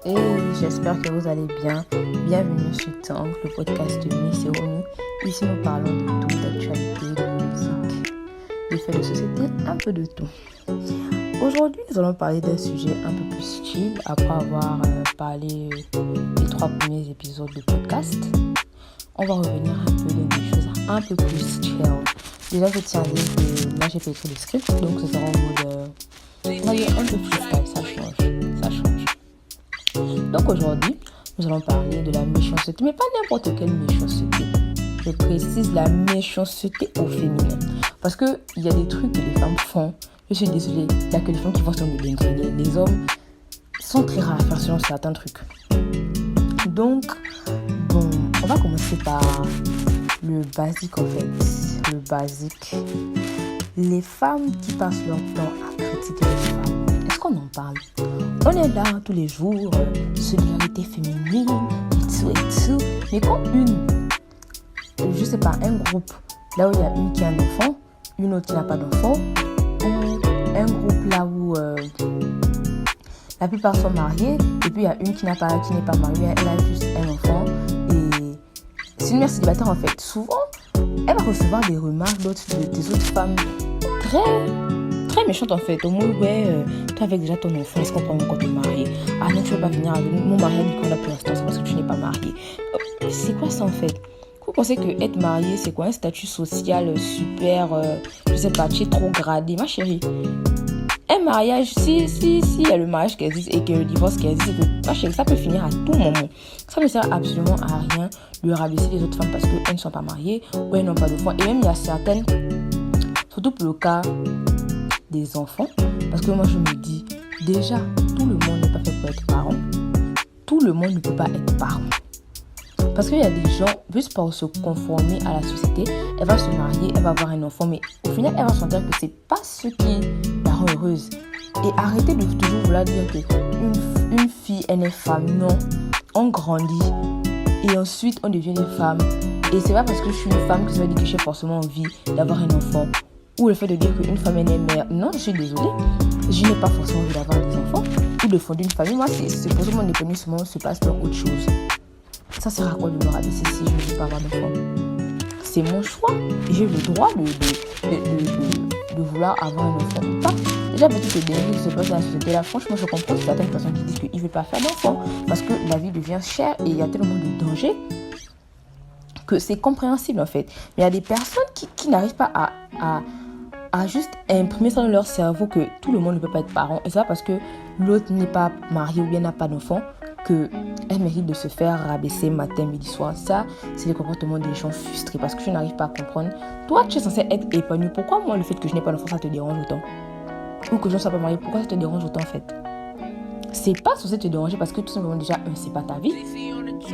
Et j'espère que vous allez bien. Bienvenue sur Tank, le podcast de Miss et Romy. Ici, nous parlons de tout, d'actualité, de musique, des faits de société, un peu de tout. Aujourd'hui, nous allons parler d'un sujet un peu plus chill après avoir parlé des 3 premiers épisodes de podcast. On va revenir un peu dans des choses un peu plus chill. Déjà, je tiens à dire que là, j'ai fait écrire le script, donc ce sera en mode, on va dire un peu freestyle, ça change. Donc aujourd'hui, nous allons parler de la méchanceté, mais pas n'importe quelle méchanceté. Je précise la méchanceté au féminin. Parce qu'il y a des trucs que les femmes font. Je suis désolée, il n'y a que les femmes qui font ça de dénigrer. Les hommes sont très rares à faire selon certains trucs. Donc, bon, on va commencer par le basique en fait. Le basique. Les femmes qui passent leur temps à critiquer les femmes. Est-ce qu'on en parle? On est là tous les jours, solidarité féminine, et tout. Mais quand un groupe, là où il y a une qui a un enfant, une autre qui n'a pas d'enfant, ou un groupe là où la plupart sont mariés, et puis il y a une qui n'est pas mariée, elle a juste un enfant, et c'est une mère célibataire en fait. Souvent, elle va recevoir des remarques des autres femmes très méchante en fait. Au moins, toi avec déjà ton enfant, est-ce qu'on prend encore te marier? Ah non, tu ne veux pas venir avec mon mari dit qu'on a pour l'instant, c'est parce que tu n'es pas marié. C'est quoi ça en fait? Vous pensez que être marié, c'est quoi? Un statut social super, je sais pas, tu es trop gradé, ma chérie. Un mariage, si il y a le mariage qui existe et que le divorce qui existe, ma chérie, ça peut finir à tout moment. Ça ne sert absolument à rien de rabaisser les autres femmes parce qu'elles ne sont pas mariées ou elles n'ont pas d'enfants. Et même il y a certaines, surtout pour le cas des enfants, parce que moi je me dis déjà tout le monde n'est pas fait pour être parent, tout le monde ne peut pas être parent, parce qu'il y a des gens juste pour se conformer à la société, elle va se marier, elle va avoir un enfant, mais au final elle va sentir que c'est pas ce qui la rend heureuse. Et arrêtez de toujours vouloir dire que une fille elle est femme. Non, on grandit et ensuite on devient une femme, et c'est pas parce que je suis une femme que ça veut dire que j'ai forcément envie d'avoir un enfant. Ou le fait de dire qu'une femme est mère. Non, je suis désolée. Je n'ai pas forcément envie d'avoir des enfants ou de fonder une famille. Moi, c'est pour ça que mon épanouissement se passe dans autre chose. Ça sert à quoi de me rabaisser si je ne veux pas avoir d'enfants? C'est mon choix. J'ai le droit de vouloir avoir un enfant ou pas. Déjà, avec toutes les dérives qui se passent dans la société là, franchement, je comprends certaines personnes qui disent qu'ils ne veulent pas faire d'enfants parce que la vie devient chère et il y a tellement de dangers que c'est compréhensible en fait. Mais il y a des personnes qui n'arrivent pas à juste imprimer ça dans leur cerveau que tout le monde ne peut pas être parent. Et c'est pas parce que l'autre n'est pas marié ou bien n'a pas d'enfant qu'elle mérite de se faire rabaisser matin, midi, soir. Ça, c'est le comportement des gens frustrés parce que je n'arrive pas à comprendre. Toi, tu es censé être épanoui. Pourquoi moi, le fait que je n'ai pas d'enfant, ça te dérange autant? Ou que je ne sois pas mariée, pourquoi ça te dérange autant en fait? C'est pas censé te déranger parce que tout simplement déjà, c'est pas ta vie.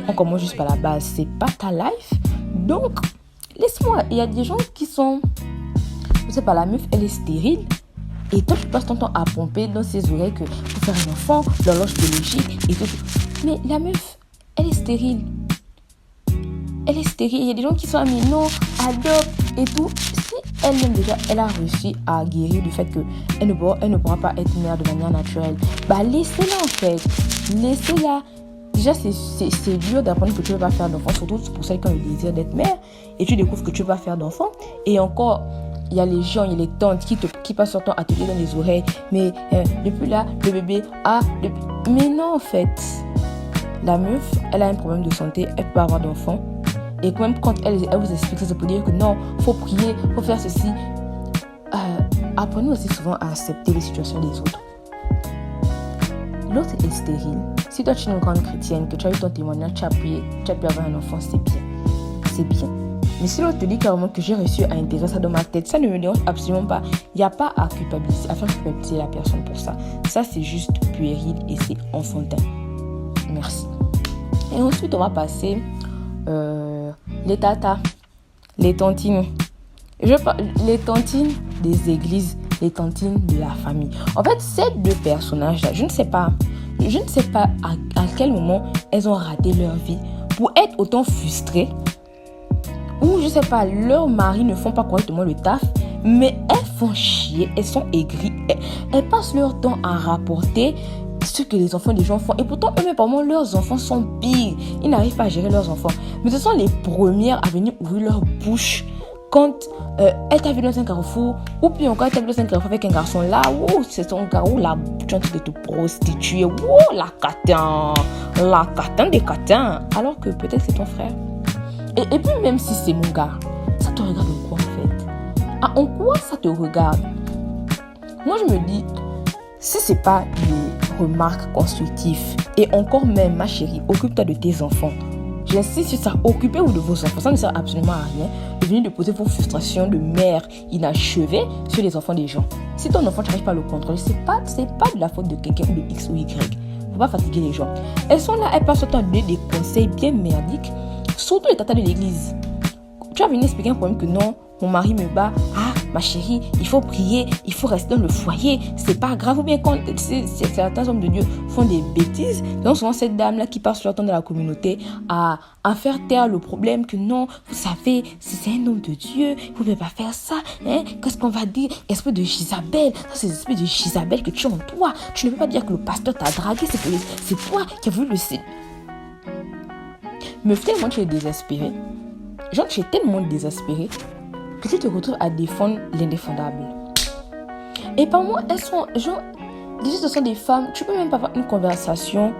On commence juste par la base, c'est pas ta life. Donc, laisse-moi. Il y a des gens qui sont... Je sais pas, la meuf, elle est stérile. Et toi, tu passes ton temps à pomper dans ses oreilles que pour faire un enfant, l'horloge biologique et tout. Mais la meuf, elle est stérile. Elle est stérile. Il y a des gens qui sont mais non, adopte et tout. Si elle-même déjà, elle a réussi à guérir du fait qu'elle ne pourra pas être mère de manière naturelle, bah laissez-la en fait. Laissez-la. Déjà, c'est dur d'apprendre que tu ne veux pas faire d'enfant, surtout pour celles qui ont le désir d'être mère. Et tu découvres que tu ne veux pas faire d'enfant. Et encore... Il y a les gens, il y a les tantes qui passent leur temps à te dire dans les oreilles. Mais depuis là, le bébé Mais non, en fait. La meuf, elle a un problème de santé. Elle peut pas avoir d'enfant. Et même quand elle vous explique ça, c'est pour dire que non, faut prier, faut faire ceci. Apprenez aussi souvent à accepter les situations des autres. L'autre est stérile. Si toi, tu es une grande chrétienne, que tu as eu ton témoignage, tu as pu avoir un enfant, c'est bien. C'est bien. Mais si l'autre te dit carrément que j'ai réussi à intégrer ça dans ma tête, ça ne me dérange absolument pas. Il n'y a pas à faire culpabiliser la personne pour ça. Ça, c'est juste puéril et c'est enfantin. Merci. Et ensuite, on va passer les tatas, les tantines. Les tantines des églises, les tantines de la famille. En fait, ces deux personnages-là, je ne sais pas à quel moment elles ont raté leur vie pour être autant frustrées. Ou je sais pas, leurs maris ne font pas correctement le taf, mais elles font chier, elles sont aigries, elles passent leur temps à rapporter ce que les enfants des gens font. Et pourtant, eux-mêmes, apparemment, leurs enfants sont pires. Ils n'arrivent pas à gérer leurs enfants. Mais ce sont les premières à venir ouvrir leur bouche quand elle t'a vu dans un carrefour, ou puis encore elle t'a vu dans un carrefour avec un garçon là, c'est ton gars, là, tu es en train de te prostituer, la catin des catins, alors que peut-être c'est ton frère. Et puis même si c'est mon gars, ça te regarde en quoi en fait? En quoi ça te regarde? Moi je me dis, si c'est pas des remarques constructives, et encore même ma chérie, occupe-toi de tes enfants. J'insiste sur ça, occupez-vous de vos enfants, ça ne sert absolument à rien de venir déposer vos frustrations de mère inachevées sur les enfants des gens. Si ton enfant, tu n'arrives pas à le contrôler, c'est pas de la faute de quelqu'un ou de X ou Y. Faut pas fatiguer les gens. Elles sont là, elles passent le temps à donner des conseils bien merdiques, surtout les tatas de l'église. Tu vas venir expliquer un problème que non, mon mari me bat, ma chérie, il faut prier, il faut rester dans le foyer, c'est pas grave. Ou bien quand certains hommes de Dieu font des bêtises, donc souvent cette dame-là qui passe leur temps dans la communauté à faire taire le problème que non, vous savez, si c'est un homme de Dieu, vous ne pouvez pas faire ça, hein, qu'est-ce qu'on va dire, esprit de Jisabelle, ça c'est l'esprit de Jisabelle que tu as en toi, tu ne peux pas dire que le pasteur t'a dragué, c'est toi qui as voulu le ciel. Mais tellement tu es désespéré, genre tu es tellement désespéré, que tu te retrouves à défendre l'indéfendable. Et par moi, elles sont, genre, déjà ce sont des femmes, tu peux même pas avoir une conversation,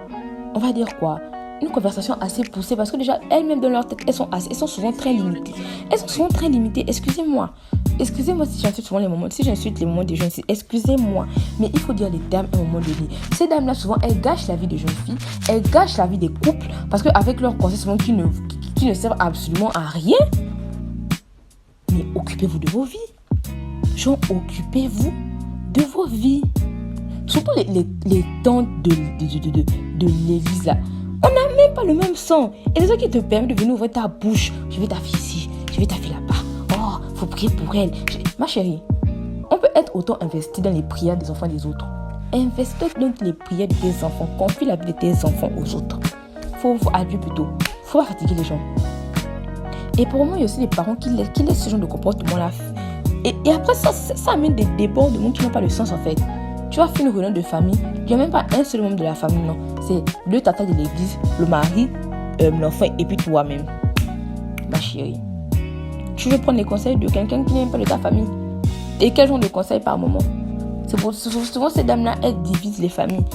on va dire quoi, une conversation assez poussée, parce que déjà, elles-mêmes dans leur tête, elles sont souvent très limitées. Excusez-moi si j'insulte souvent les moments, si j'insulte les moments des jeunes filles, excusez-moi, mais il faut dire les termes à un moment donné. Ces dames-là, souvent, elles gâchent la vie des jeunes filles, elles gâchent la vie des couples, parce qu'avec leurs conseils, souvent, qui ne servent absolument à rien. Mais occupez-vous de vos vies. Genre, occupez-vous de vos vies. Surtout les tantes de l'église là. On n'a même pas le même sang. Et c'est ça qui te permet de venir ouvrir ta bouche. Je vais ta fille ici, je vais ta fille là-bas. Oh, faut prier pour elle. Ma chérie, on peut être autant investi dans les prières des enfants des autres. Investis dans les prières de tes enfants. Confie la vie de tes enfants aux autres. Faut agir plutôt. Faut pas fatiguer les gens. Et pour moi, il y a aussi des parents qui laissent ce genre de comportement-là. Et après, ça amène des débordements qui n'ont pas de sens en fait. Tu vas faire une réunion de famille, il n'y a même pas un seul membre de la famille, non. C'est 2 tatas de l'église, le mari, l'enfant et puis toi-même. Ma chérie, tu veux prendre les conseils de quelqu'un qui n'est même pas de ta famille. Et quel genre de conseils par moment? Souvent, ces dames-là, elles divisent les familles.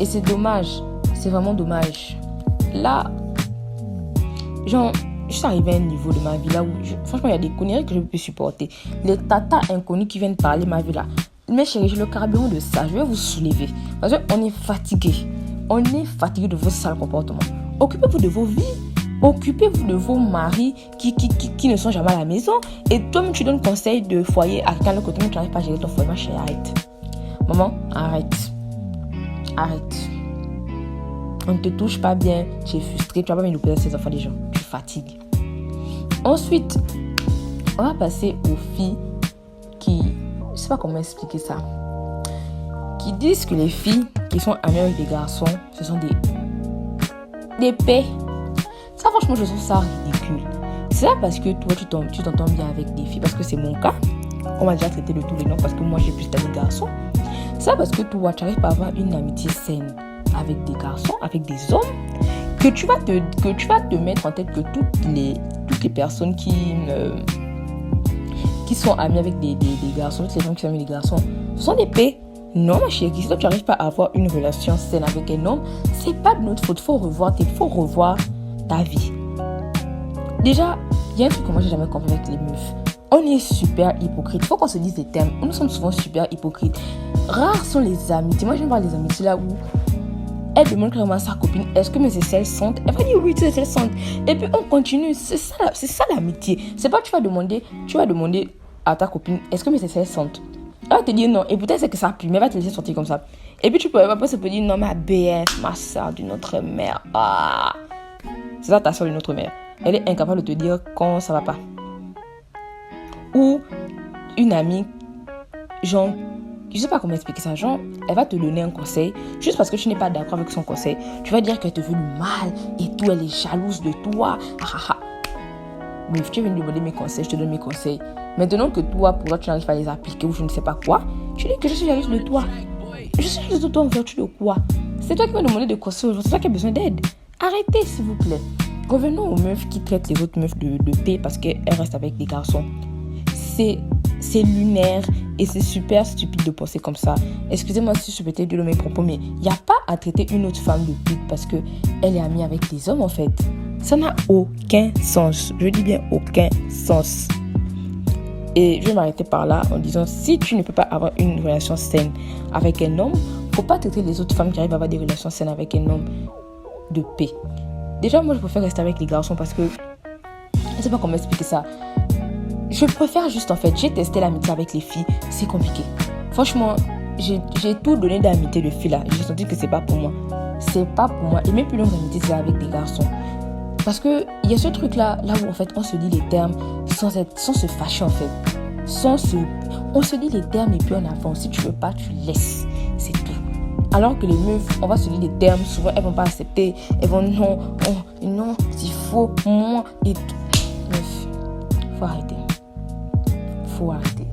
Et c'est dommage. C'est vraiment dommage. Là, genre... Je suis arrivée à un niveau de ma vie là où, franchement, il y a des conneries que je peux supporter. Les tatas inconnus qui viennent parler ma vie là. Mais chérie, j'ai le carburant de ça. Je vais vous soulever. Parce qu'on est fatigué. On est fatigué de vos sales comportements. Occupez-vous de vos vies. Occupez-vous de vos maris qui ne sont jamais à la maison. Et toi-même, tu donnes conseil de foyer à quelqu'un que toi-même, tu n'arrives pas à gérer ton foyer. Ma chérie, arrête. Maman, arrête. Arrête. On ne te touche pas bien. Tu es frustré. Tu vas pas venir nous ces enfants des gens. Tu fatigues. Ensuite, on va passer aux filles qui... Je sais pas comment expliquer ça. Qui disent que les filles qui sont amies avec des garçons, ce sont des paix. Ça, franchement, je trouve ça ridicule. C'est ça parce que toi, tu t'entends bien avec des filles. Parce que c'est mon cas. On m'a déjà traité de tous les noms parce que moi, j'ai plus d'amis garçons. C'est ça parce que toi, tu n'arrives pas à avoir une amitié saine avec des garçons, avec des hommes, que tu vas te mettre en tête que toutes les personnes qui sont amies avec des garçons, toutes les gens qui sont amies avec des garçons, sont des paix. Non, ma chérie, si toi tu n'arrives pas à avoir une relation saine avec un homme, c'est pas de notre faute. Faut revoir ta vie. Déjà, il y a un truc que moi j'ai jamais compris avec les meufs. On est super hypocrite. Faut qu'on se dise des termes. Nous sommes souvent super hypocrites. Rares sont les amitiés. Moi, j'aime voir les amitiés là où elle demande clairement à sa copine, est-ce que mes aisselles sentent? Elle va dire oui, tes aisselles sentent. Et puis on continue. C'est ça l'amitié. C'est pas que tu vas demander à ta copine, est-ce que mes aisselles sentent? Elle va te dire non. Et peut-être c'est que ça pue, mais elle va te laisser sortir comme ça. Et puis tu peux après se dire non, ma BF, ma soeur d'une autre mère. Ah. C'est ça ta soeur d'une autre mère. Elle est incapable de te dire quand ça va pas. Ou une amie, genre, je sais pas comment expliquer ça, genre, elle va te donner un conseil, juste parce que tu n'es pas d'accord avec son conseil, tu vas dire qu'elle te veut du mal, et tout, elle est jalouse de toi, Bref, tu es venu demander mes conseils, je te donne mes conseils. Maintenant que toi, pour toi, tu n'arrives pas à les appliquer, ou je ne sais pas quoi, tu dis que je suis jalouse de toi. Je suis jalouse de toi en vertu de quoi? C'est toi qui vas demander de construire aujourd'hui. C'est toi qui as besoin d'aide. Arrêtez, s'il vous plaît. Revenons aux meufs qui traitent les autres meufs de P parce qu'elles restent avec des garçons. C'est lunaire et c'est super stupide de penser comme ça. Excusez-moi si je peux être de mes propos, mais il n'y a pas à traiter une autre femme de pute parce qu'elle est amie avec des hommes en fait. Ça n'a aucun sens. Je dis bien aucun sens. Et je vais m'arrêter par là en disant, si tu ne peux pas avoir une relation saine avec un homme, faut pas traiter les autres femmes qui arrivent à avoir des relations saines avec un homme de paix. Déjà, moi, je préfère rester avec les garçons parce que, je ne sais pas comment expliquer ça. Je préfère juste, en fait, j'ai testé l'amitié avec les filles, c'est compliqué. Franchement, j'ai tout donné d'amitié de filles là. J'ai senti que c'est pas pour moi. C'est pas pour moi. Et mes plus longues amitiés, c'est avec des garçons. Parce que il y a ce truc là où en fait on se dit les termes sans se fâcher en fait. On se dit les termes et puis on avance. Si tu veux pas, tu laisses. C'est tout. Alors que les meufs, on va se dire les termes, souvent elles vont pas accepter. Elles vont non, c'est faux, moi et tout. Meuf, faut arrêter. Faut arrêter,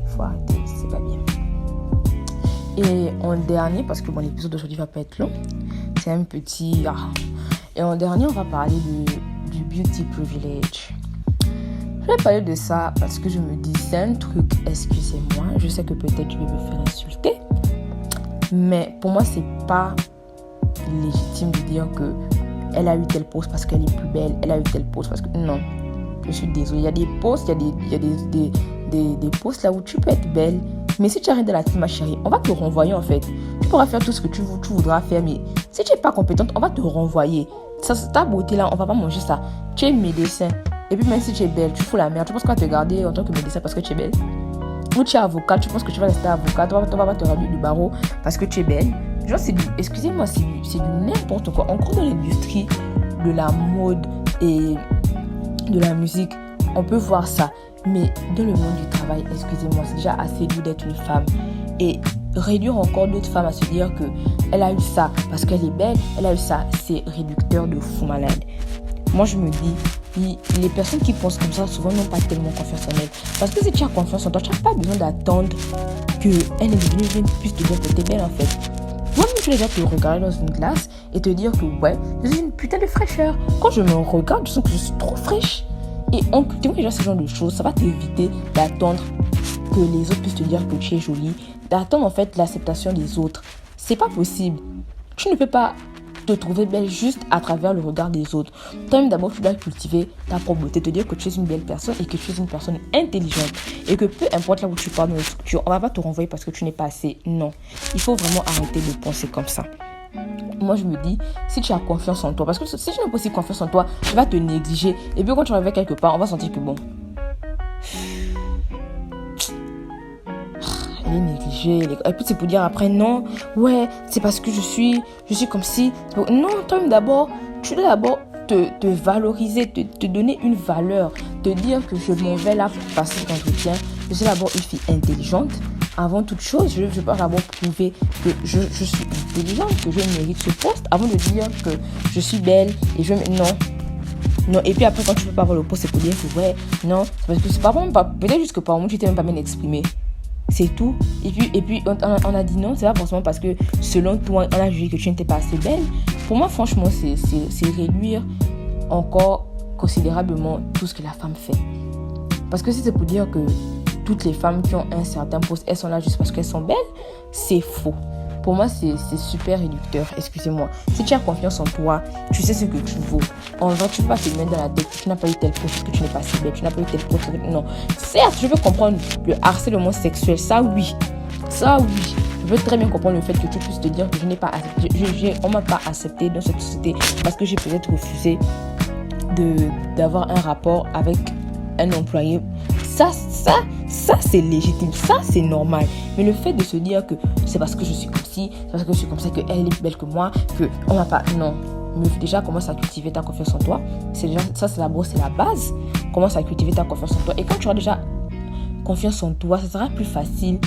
c'est pas bien. Et en dernier, parce que l'épisode d'aujourd'hui va pas être long, c'est un petit... Et en dernier, on va parler du beauty privilege. Je vais parler de ça parce que je me dis, c'est un truc, excusez-moi, je sais que peut-être tu vais me faire insulter, mais pour moi, c'est pas légitime de dire que elle a eu telle pose parce qu'elle est plus belle, elle a eu telle pose parce que... Non, je suis désolée, il y a des poses, il y a des poses là où tu peux être belle, mais si tu arrêtes de la team, ma chérie, on va te renvoyer en fait. Tu pourras faire tout ce que tu voudras faire, mais si tu n'es pas compétente, on va te renvoyer. Ça, ta beauté là, on va pas manger ça. Tu es médecin. Et puis même si tu es belle, tu fous la merde. Tu penses qu'on va te garder en tant que médecin parce que tu es belle? Ou tu es avocat, tu penses que tu vas rester avocat, on va pas te ramener du barreau parce que tu es belle. Genre, excusez-moi, c'est du n'importe quoi. Encore dans l'industrie de la mode et de la musique, on peut voir ça. Mais dans le monde du travail, excusez-moi, c'est déjà assez dur d'être une femme. Et réduire encore d'autres femmes à se dire qu'elle a eu ça parce qu'elle est belle, elle a eu ça, c'est réducteur de fou malade. Moi, je me dis, les personnes qui pensent comme ça, souvent n'ont pas tellement confiance en elles. Parce que si tu as confiance en toi, tu n'as pas besoin d'attendre qu'elle puisse te dire que tu es belle en fait. Moi-même, je vais déjà te regarder dans une glace et te dire que ouais, j'ai une putain de fraîcheur. Quand je me regarde, je sens que je suis trop fraîche. Et en cultivant déjà ce genre de choses, ça va t'éviter d'attendre que les autres puissent te dire que tu es jolie, d'attendre en fait l'acceptation des autres. C'est pas possible. Tu ne peux pas te trouver belle juste à travers le regard des autres. Toi-même d'abord, tu dois cultiver ta propre beauté, te dire que tu es une belle personne et que tu es une personne intelligente et que peu importe là où tu pars dans la structure, on va pas te renvoyer parce que tu n'es pas assez. Non, il faut vraiment arrêter de penser comme ça. Moi, je me dis, si tu as confiance en toi, parce que si tu n'as pas aussi confiance en toi, tu vas te négliger. Et puis, quand tu arrives quelque part, on va sentir que bon, elle est négligée. Et puis, c'est pour dire après, non, ouais, c'est parce que je suis comme si. Non, toi-même d'abord, tu dois d'abord te valoriser, te donner une valeur, te dire que je m'en vais là pour passer cet entretien. Je suis d'abord une fille intelligente. Avant toute chose, je veux d'abord prouver que je suis intelligente, que je mérite ce poste, avant de dire que je suis belle et non. Et puis après, quand tu peux pas avoir le poste, c'est pour dire que ouais, non, c'est parce que c'est pas vraiment pas, peut-être juste que par moment tu t'es même pas bien exprimé. C'est tout. Et puis on a dit non, c'est pas forcément parce que selon toi, on a jugé que tu n'étais pas assez belle. Pour moi, franchement, c'est réduire encore considérablement tout ce que la femme fait. Parce que si c'est pour dire que toutes les femmes qui ont un certain poste, elles sont là juste parce qu'elles sont belles, c'est faux. Pour moi, c'est super réducteur, excusez-moi. Si tu as confiance en toi, tu sais ce que tu vaux. En vrai, tu ne peux pas te mettre dans la tête que tu n'as pas eu tel poste parce que tu n'es pas si belle, tu n'as pas eu tel poste. Non. Certes, je veux comprendre le harcèlement sexuel, ça oui. Je veux très bien comprendre le fait que tu puisses te dire que je n'ai pas accepté, on ne m'a pas accepté dans cette société parce que j'ai peut-être refusé d'avoir un rapport avec un employé. Ça, c'est légitime, ça, c'est normal. Mais le fait de se dire que c'est parce que je suis comme ci, c'est parce que je suis comme ça, qu'elle est plus belle que moi, qu'on m'a pas... Non. Mais déjà, commence à cultiver ta confiance en toi. C'est la base. Commence à cultiver ta confiance en toi. Et quand tu auras déjà confiance en toi, ça sera plus facile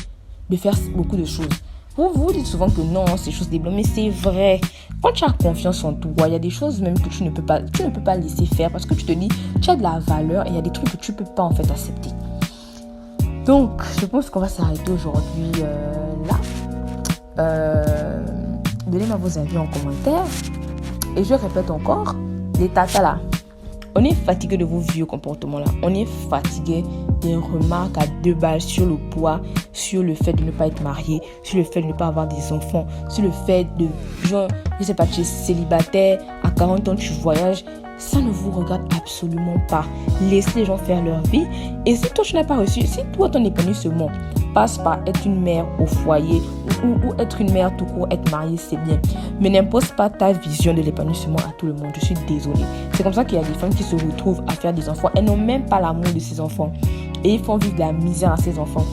de faire beaucoup de choses. Vous dites souvent que non, c'est chose des blancs, mais c'est vrai. Quand tu as confiance en toi, il y a des choses même que tu ne peux pas laisser faire parce que tu te dis, tu as de la valeur et il y a des trucs que tu ne peux pas en fait accepter. Donc, je pense qu'on va s'arrêter aujourd'hui là. donnez-moi vos avis en commentaire. Et je répète encore, les tatas là, on est fatigué de vos vieux comportements là. On est fatigué des remarques à 2 balles sur le poids, sur le fait de ne pas être marié, sur le fait de ne pas avoir des enfants, sur le fait de, genre, je sais pas, tu es célibataire, à 40 ans tu voyages. Ça ne vous regarde absolument pas. Laissez les gens faire leur vie. Et si toi tu n'as pas reçu, si toi ton épanouissement passe par être une mère au foyer ou être une mère tout court, être mariée, c'est bien. Mais n'impose pas ta vision de l'épanouissement à tout le monde. Je suis désolée. C'est comme ça qu'il y a des femmes qui se retrouvent à faire des enfants. Elles n'ont même pas l'amour de ces enfants. Et ils font vivre de la misère à ces enfants.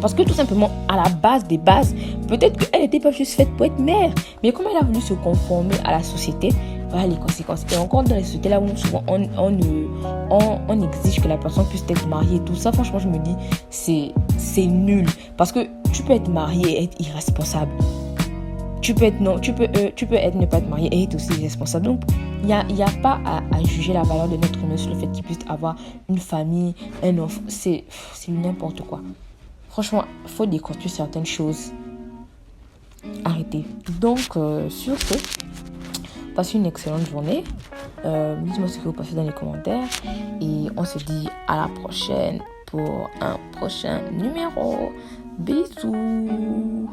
Parce que tout simplement, à la base des bases, peut-être qu'elle n'était pas juste faite pour être mère. Mais comme elle a voulu se conformer à la société, voilà les conséquences. Et encore dans les sociétés là où souvent on exige que la personne puisse être mariée et tout ça, franchement, je me dis, c'est nul. Parce que tu peux être marié et être irresponsable. Tu peux être ne pas être marié et être aussi irresponsable. Donc, il n'y a pas à juger la valeur de notre humain sur le fait qu'il puisse avoir une famille, un enfant. C'est n'importe quoi. Franchement, il faut déconstruire certaines choses. Arrêtez. Donc, sur ce, passez une excellente journée. Dites-moi ce que vous pensez dans les commentaires. Et on se dit à la prochaine pour un prochain numéro. Bisous.